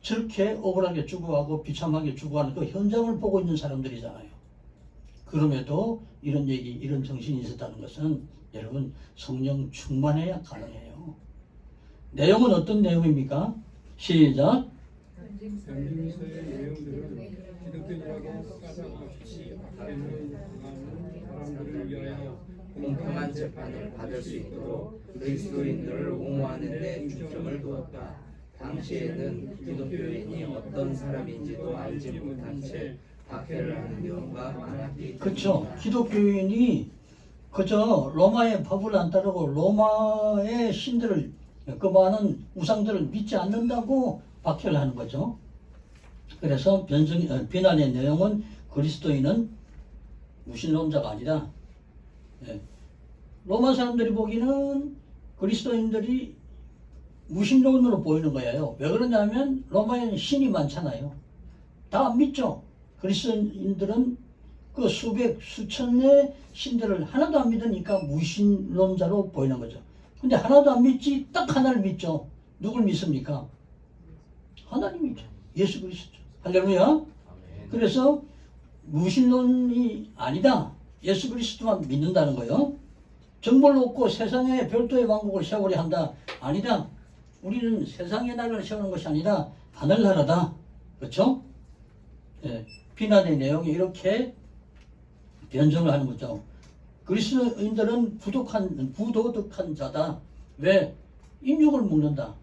저렇게 억울하게 죽어가고 비참하게 죽어가는 그 현장을 보고 있는 사람들이잖아요. 그럼에도 이런 얘기, 이런 정신이 있었다는 것은 여러분 성령 충만해야 가능해요. 내용은 어떤 내용입니까? 시작. 변증서의 내용들은 기독교인이라고 까닭없이 있는 사람들을 위하여 공평한 재판을 받을 수 있도록 그리스도인들을 옹호하는 데 중점을 두었다. 당시에는 기독교인이 어떤 사람인지도 알지 못한 채 박해를 하는 경우가 많았기 때문이다. 그렇죠. 기독교인이 그저 로마의 법을 안 따르고 로마의 신들을 그 많은 우상들을 믿지 않는다고 박해를 하는 거죠. 그래서 비난의 내용은 그리스도인은 무신론자가 아니다. 로마 사람들이 보기는 그리스도인들이 무신론으로 보이는 거예요. 왜 그러냐면 로마에는 신이 많잖아요. 다 믿죠. 그리스도인들은 그 수백, 수천의 신들을 하나도 안 믿으니까 무신론자로 보이는 거죠. 근데 하나도 안 믿지 딱 하나를 믿죠. 누굴 믿습니까? 하나님이죠. 예수 그리스도. 할렐루야. 그래서 무신론이 아니다. 예수 그리스도만 믿는다는 거예요. 정벌 놓고 세상에 별도의 왕국을 세우려 한다. 아니다. 우리는 세상의 나라를 세우는 것이 아니라 하늘나라다. 그렇죠? 예. 비난의 내용이 이렇게 변정을 하는 거죠. 그리스도인들은 부도덕한 자다. 왜? 인육을 먹는다.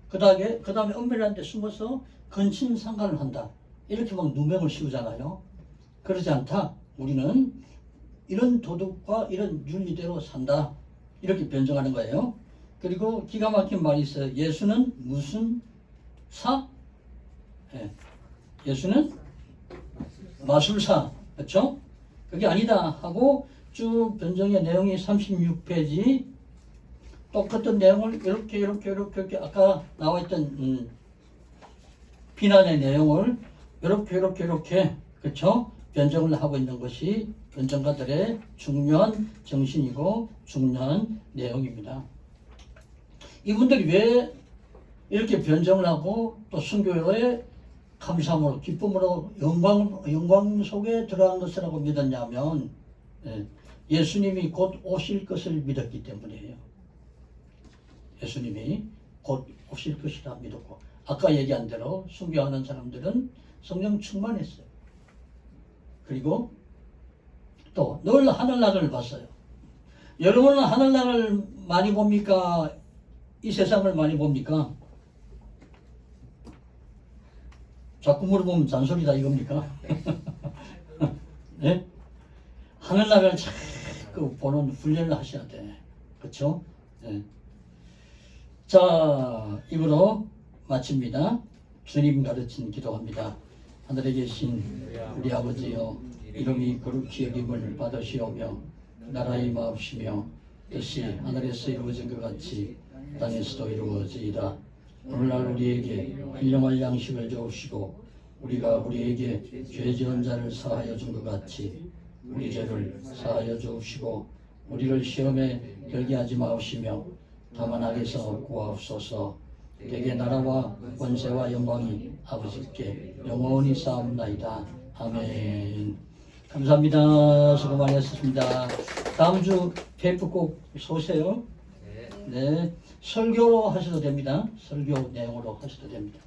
그 다음에 은밀한 데 숨어서 근친상간을 한다. 이렇게 막 누명을 씌우잖아요. 그러지 않다. 우리는 이런 도덕과 이런 윤리대로 산다. 이렇게 변정하는 거예요. 그리고 기가 막힌 말이 있어요. 예수는 무슨 사? 예. 예수는 마술사. 그렇죠? 그게 아니다 하고 쭉 변정의 내용이 36페이지 똑같은 내용을 이렇게 아까 나와있던 비난의 내용을 이렇게 그렇죠? 변정을 하고 있는 것이 변정가들의 중요한 정신이고 중요한 내용입니다. 이분들이 왜 이렇게 변정을 하고 또 순교의 감사함으로 기쁨으로 영광 속에 들어간 것이라고 믿었냐면 예수님이 곧 오실 것을 믿었기 때문이에요. 예수님이 곧 오실 것이라 믿었고 아까 얘기한 대로 순교하는 사람들은 성령 충만했어요. 그리고 또 늘 하늘나라를 봤어요. 여러분은 하늘나라를 많이 봅니까? 이 세상을 많이 봅니까? 자꾸 물어보면 잔소리다 이겁니까? 네? 하늘나라를 자꾸 보는 훈련을 하셔야 돼. 그렇죠? 네. 자, 이거로 마칩니다. 주님 가르친 기도합니다. 하늘에 계신 우리 아버지여, 이름이 거룩히 여김을 받으시오며 나라의 마옵시며 뜻이 하늘에서 이루어진 것 같이 땅에서도 이루어지이다. 오늘날 우리에게 일용할 양식을 주옵시고 우리가 우리에게 죄 지은 자를 사하여 준 것 같이 우리 죄를 사하여 주옵시고 우리를 시험에 들게 하지 마옵시며 다만 악에서 구하옵소서. 대개 나라와 권세와 영광이 아버지께 영원히 쌓옵나이다. 아멘. 감사합니다. 수고 많이 하셨습니다. 다음 주 테이프 꼭 쏘세요. 네. 설교로 하셔도 됩니다. 설교 내용으로 하셔도 됩니다.